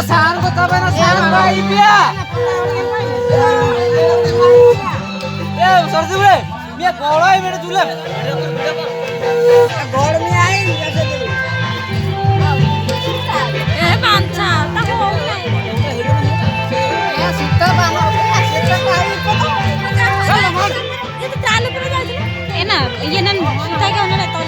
Saan ko tabi na saan ba ipya? Sorry bre, मैं गोड़ा ही मेरे दूल्हे। गोड़ में आई जैसे तू। बांचा, तब हो गया। सीता बाना, सीता काई को तो। चलो मार। ये तो चालू कर दे। ये ना सीता क्या होने लगता है?